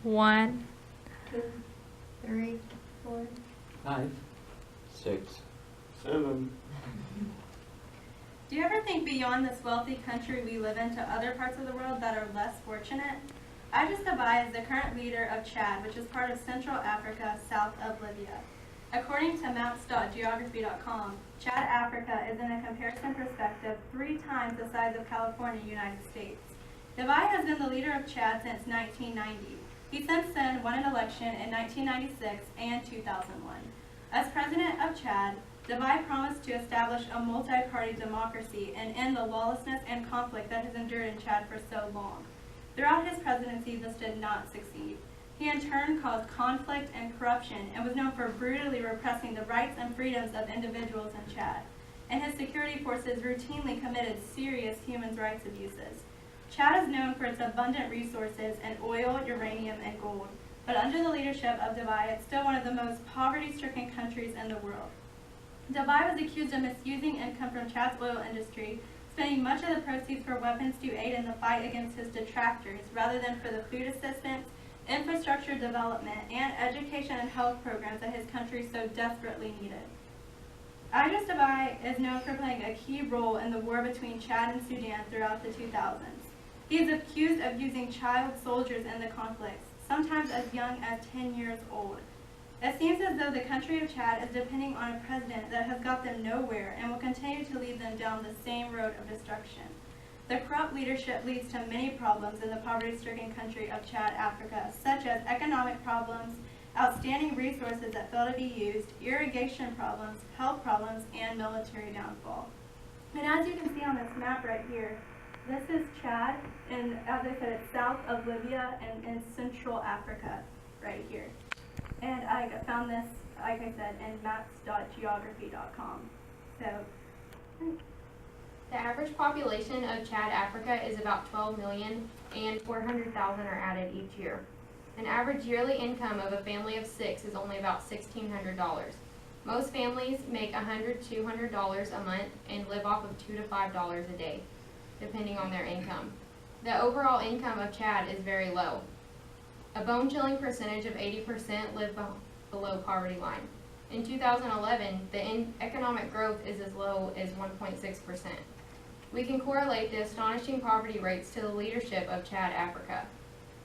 1, 2, 3, 4. 5, 6, 7. Do you ever think beyond this wealthy country we live in to other parts of the world that are less fortunate? Idris Deby is the current leader of Chad, which is part of Central Africa, south of Libya. According to maps.geography.com, Chad, Africa is in a comparison perspective 3 times the size of California, United States. Deby has been the leader of Chad since 1990. He since then won an election in 1996 and 2001. As president of Chad, Deby promised to establish a multi-party democracy and end the lawlessness and conflict that has endured in Chad for so long. Throughout his presidency, this did not succeed. He in turn caused conflict and corruption and was known for brutally repressing the rights and freedoms of individuals in Chad. And his security forces routinely committed serious human rights abuses. Chad is known for its abundant resources in oil, uranium, and gold. But under the leadership of Deby, it's still one of the most poverty-stricken countries in the world. Deby was accused of misusing income from Chad's oil industry, spending much of the proceeds for weapons to aid in the fight against his detractors, rather than for the food assistance, infrastructure development, and education and health programs that his country so desperately needed. Idris Deby is known for playing a key role in the war between Chad and Sudan throughout the 2000s. He is accused of using child soldiers in the conflicts, sometimes as young as 10 years old. It seems as though the country of Chad is depending on a president that has got them nowhere and will continue to lead them down the same road of destruction. The corrupt leadership leads to many problems in the poverty-stricken country of Chad, Africa, such as economic problems, outstanding resources that fail to be used, irrigation problems, health problems, and military downfall. And as you can see on this map right here, this is Chad, and as I said, it's south of Libya and in Central Africa, right here. And I found this, like I said, in maps.geography.com. So, The average population of Chad, Africa is about 12 million and 400,000 are added each year. An average yearly income of a family of 6 is only about $1,600. Most families make $100 to $200 a month and live off of $2 to $5 a day, depending on their income. The overall income of Chad is very low. A bone-chilling percentage of 80% live below poverty line. In 2011, the economic growth is as low as 1.6%. We can correlate the astonishing poverty rates to the leadership of Chad, Africa.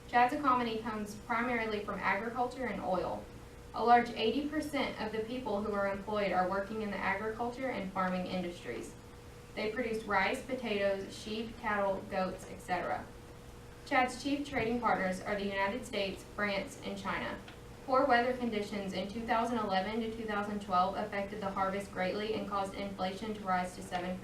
Chad's economy comes primarily from agriculture and oil. A large 80% of the people who are employed are working in the agriculture and farming industries. They produce rice, potatoes, sheep, cattle, goats, etc. Chad's chief trading partners are the United States, France, and China. Poor weather conditions in 2011 to 2012 affected the harvest greatly and caused inflation to rise to 7%.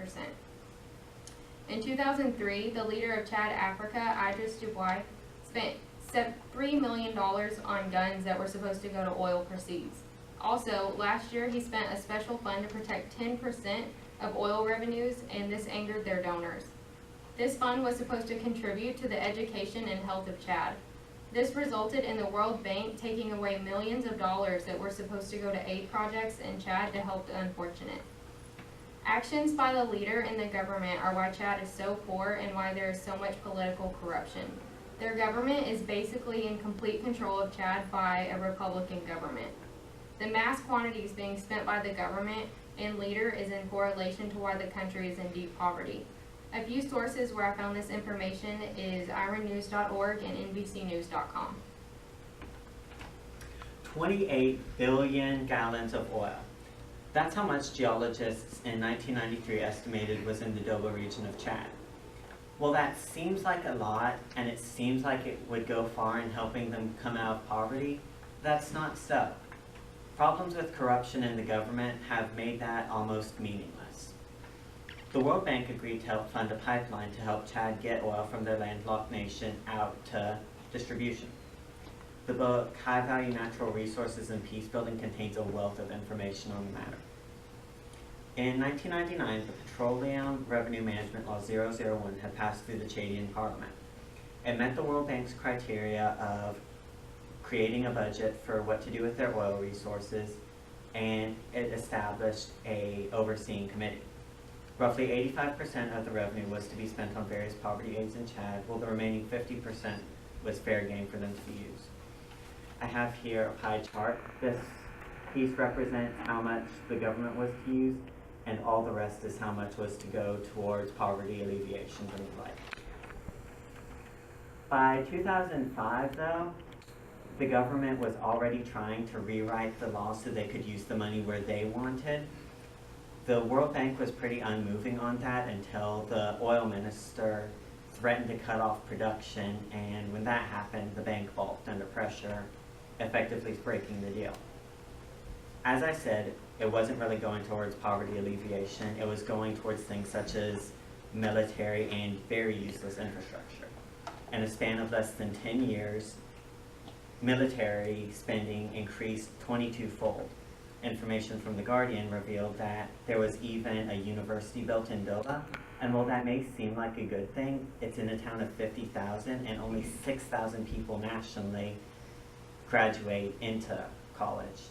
In 2003, the leader of Chad, Africa, Idris Deby, spent $3 million on guns that were supposed to go to oil proceeds. Also, last year he spent a special fund to protect 10% of oil revenues, and this angered their donors. This fund was supposed to contribute to the education and health of Chad. This resulted in the World Bank taking away millions of dollars that were supposed to go to aid projects in Chad to help the unfortunate. Actions by the leader and the government are why Chad is so poor and why there is so much political corruption. Their government is basically in complete control of Chad by a Republican government. The mass quantities being spent by the government and leader is in correlation to why the country is in deep poverty. A few sources where I found this information is ironnews.org and nbcnews.com. 28 billion gallons of oil. That's how much geologists in 1993 estimated was in the Dobo region of Chad. Well, that seems like a lot, and it seems like it would go far in helping them come out of poverty. That's not so. Problems with corruption in the government have made that almost meaningless. The World Bank agreed to help fund a pipeline to help Chad get oil from their landlocked nation out to distribution. The book, High Value Natural Resources and Peace Building, contains a wealth of information on the matter. In 1999, the Petroleum Revenue Management Law 001 had passed through the Chadian parliament. It met the World Bank's criteria of creating a budget for what to do with their oil resources, and it established a overseeing committee. Roughly 85% of the revenue was to be spent on various poverty aids in Chad, while the remaining 50% was fair game for them to be used. I have here a pie chart. This piece represents how much the government was to use, and all the rest is how much was to go towards poverty alleviation and the like. By 2005, though, the government was already trying to rewrite the law so they could use the money where they wanted. The World Bank was pretty unmoving on that until the oil minister threatened to cut off production, and when that happened, the bank balked under pressure, effectively breaking the deal. As I said, it wasn't really going towards poverty alleviation. It was going towards things such as military and very useless infrastructure. In a span of less than 10 years, military spending increased 22-fold. Information from The Guardian revealed that there was even a university built in Doha, and while that may seem like a good thing, it's in a town of 50,000 and only 6,000 people nationally graduate into college.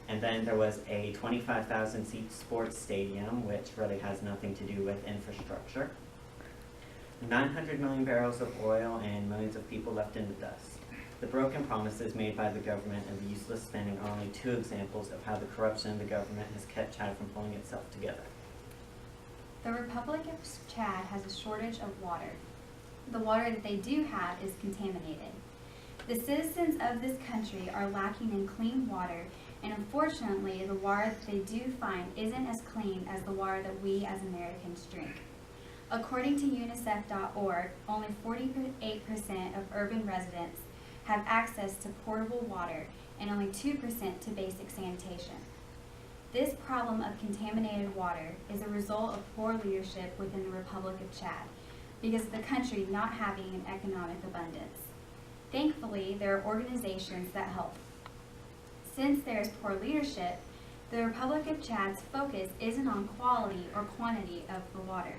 And then there was a 25,000 seat sports stadium, which really has nothing to do with infrastructure. 900 million barrels of oil and millions of people left in the dust. The broken promises made by the government and the useless spending are only two examples of how the corruption in the government has kept Chad from pulling itself together. The Republic of Chad has a shortage of water. The water that they do have is contaminated. The citizens of this country are lacking in clean water, and unfortunately, the water that they do find isn't as clean as the water that we as Americans drink. According to UNICEF.org, only 48% of urban residents have access to potable water and only 2% to basic sanitation. This problem of contaminated water is a result of poor leadership within the Republic of Chad because of the country not having an economic abundance. Thankfully, there are organizations that help. Since there is poor leadership, the Republic of Chad's focus isn't on quality or quantity of the water.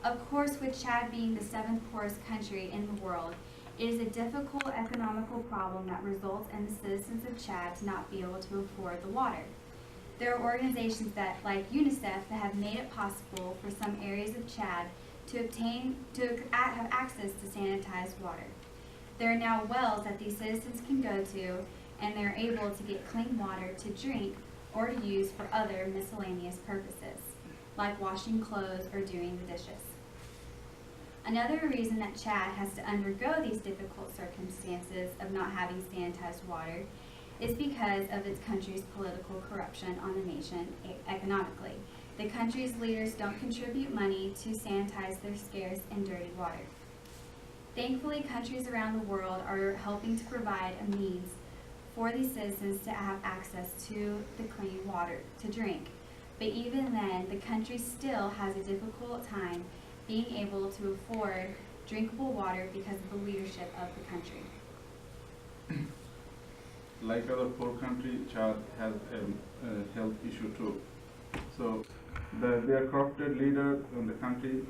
Of course, with Chad being the 7th poorest country in the world, it is a difficult economical problem that results in the citizens of Chad to not be able to afford the water. There are organizations that, like UNICEF, that have made it possible for some areas of Chad to have access to sanitized water. There are now wells that these citizens can go to, and they're able to get clean water to drink or to use for other miscellaneous purposes, like washing clothes or doing the dishes. Another reason that Chad has to undergo these difficult circumstances of not having sanitized water is because of its country's political corruption on the nation economically. The country's leaders don't contribute money to sanitize their scarce and dirty water. Thankfully, countries around the world are helping to provide a means for these citizens to have access to the clean water to drink. But even then, the country still has a difficult time being able to afford drinkable water because of the leadership of the country. Like other poor country, Chad has a health issue too. So their corrupted leader in the country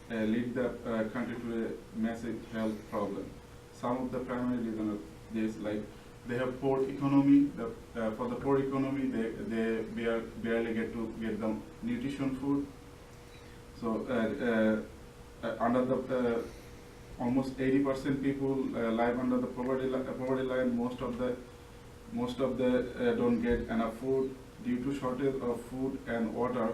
lead the country to a massive health problem. Some of the primary reasons of this, like they have poor economy. For the poor economy, they barely get them nutrition food. So under the almost 80% people live under the poverty line. Most of the don't get enough food due to shortage of food and water.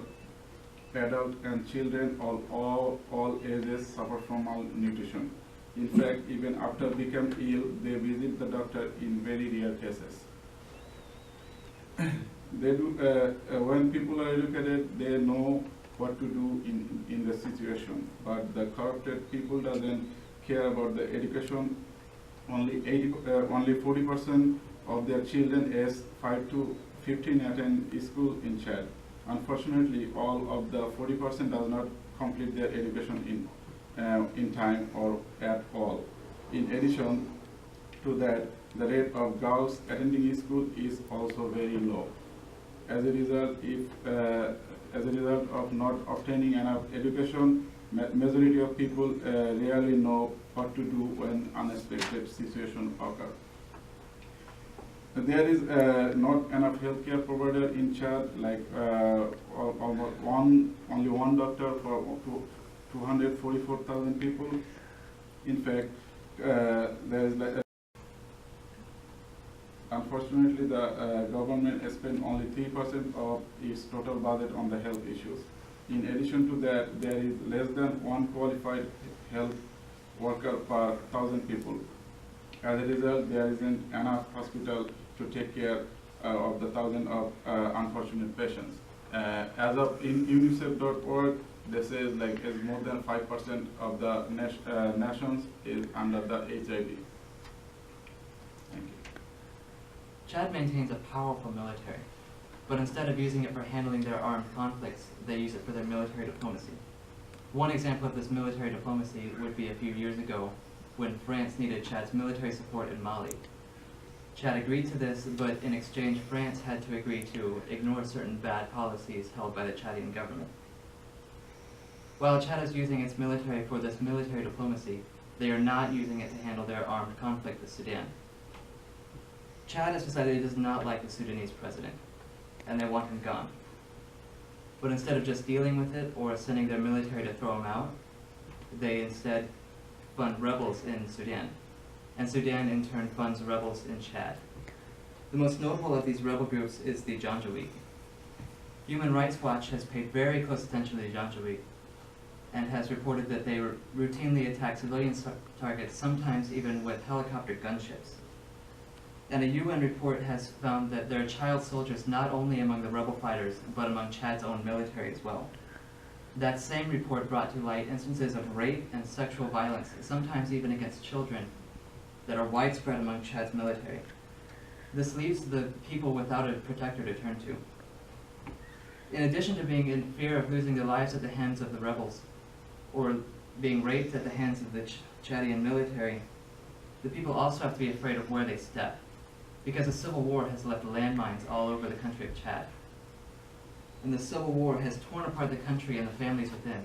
Adults and children, all ages suffer from malnutrition. In fact, even after become ill, they visit the doctor in very rare cases. They do when people are educated, they know what to do in the situation. But the corrupted people doesn't care about the education. Only 40% of their children aged 5 to 15 attend school in Chad. Unfortunately, all of the 40% does not complete their education in time or at all. In addition to that, the rate of girls attending school is also very low. As a result of not obtaining enough education, majority of people rarely know what to do when unexpected situation occur. There is not enough healthcare provider in Chad, like only one doctor for 244,000 people. In fact, there is like unfortunately, the government spent only 3% of its total budget on the health issues. In addition to that, there is less than one qualified health worker per 1,000 people. As a result, there isn't enough hospital to take care of the thousands of unfortunate patients. As of in UNICEF.org, they say like as more than 5% of the nations is under the HIV. Thank you. Chad maintains a powerful military, but instead of using it for handling their armed conflicts, they use it for their military diplomacy. One example of this military diplomacy would be a few years ago when France needed Chad's military support in Mali. Chad agreed to this, but in exchange France had to agree to ignore certain bad policies held by the Chadian government. While Chad is using its military for this military diplomacy, they are not using it to handle their armed conflict with Sudan. Chad has decided it does not like the Sudanese president, and they want him gone. But instead of just dealing with it or sending their military to throw him out, they instead fund rebels in Sudan, and Sudan in turn funds rebels in Chad. The most notable of these rebel groups is the Janjaweed. Human Rights Watch has paid very close attention to the Janjaweed and has reported that they routinely attack civilian targets, sometimes even with helicopter gunships. And a UN report has found that there are child soldiers not only among the rebel fighters, but among Chad's own military as well. That same report brought to light instances of rape and sexual violence, sometimes even against children, that are widespread among Chad's military. This leaves the people without a protector to turn to. In addition to being in fear of losing their lives at the hands of the rebels, or being raped at the hands of the Chadian military, the people also have to be afraid of where they step, because the civil war has left landmines all over the country of Chad. And the civil war has torn apart the country and the families within,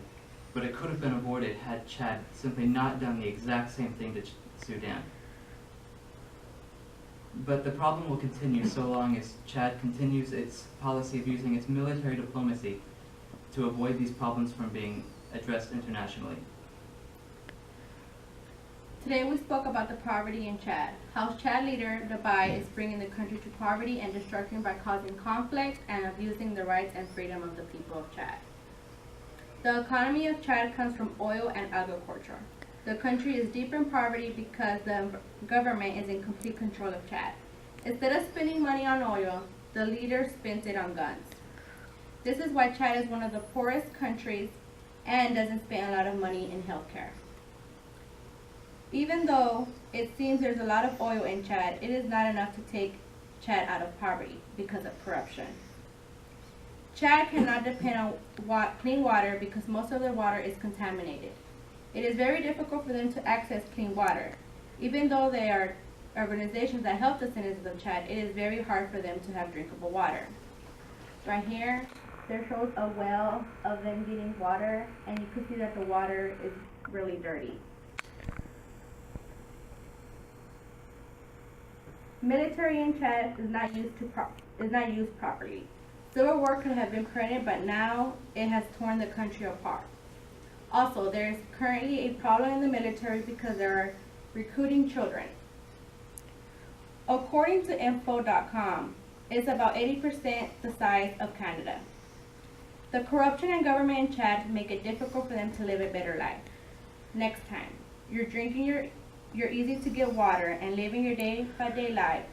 but it could have been avoided had Chad simply not done the exact same thing to Sudan. But the problem will continue so long as Chad continues its policy of using its military diplomacy to avoid these problems from being addressed internationally. Today we spoke about the poverty in Chad, how Chad leader Deby is bringing the country to poverty and destruction by causing conflict and abusing the rights and freedom of the people of Chad. The economy of Chad comes from oil and agriculture. The country is deep in poverty because the government is in complete control of Chad. Instead of spending money on oil, the leader spends it on guns. This is why Chad is one of the poorest countries and doesn't spend a lot of money in healthcare. Even though it seems there's a lot of oil in Chad, it is not enough to take Chad out of poverty because of corruption. Chad cannot depend on clean water because most of their water is contaminated. It is very difficult for them to access clean water. Even though they are organizations that help the citizens of Chad, it is very hard for them to have drinkable water. Right here, there shows a well of them getting water, and you can see that the water is really dirty. Military in Chad is not used properly. Civil war could have been prevented, but now it has torn the country apart. Also, there is currently a problem in the military because they are recruiting children. According to info.com, it's about 80% the size of Canada. The corruption in government in Chad make it difficult for them to live a better life. Next time, you're drinking your easy to get water and living your day-by-day life,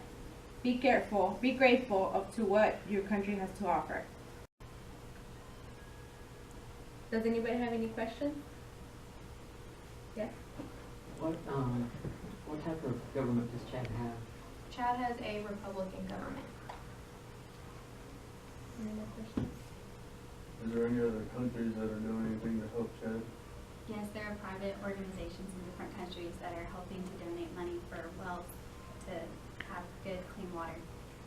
be grateful to what your country has to offer. Does anybody have any questions? Yes? What type of government does Chad have? Chad has a Republican government. Any more questions? Is there any other countries that are doing anything to help Chad? Yes, there are private organizations in different countries that are helping to donate money for wells to have good, clean water.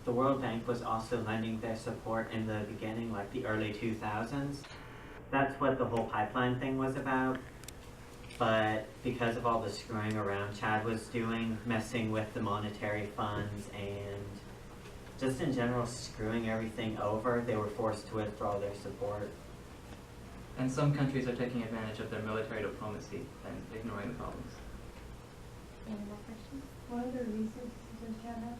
The World Bank was also lending their support in the beginning, like the early 2000s. That's what the whole pipeline thing was about. But because of all the screwing around Chad was doing, messing with the monetary funds and just in general screwing everything over, they were forced to withdraw their support. And some countries are taking advantage of their military diplomacy and ignoring the problems. Any more questions? What other resources does Chad have?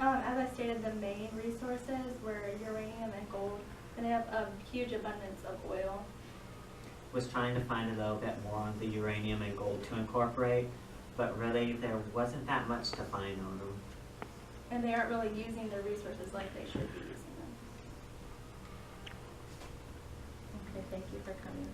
As I stated, the main resources were uranium and gold, and they have a huge abundance of oil. Was trying to find a little bit more on the uranium and gold to incorporate, but really there wasn't that much to find on them. And they aren't really using their resources like they should be using them. Okay, thank you for coming.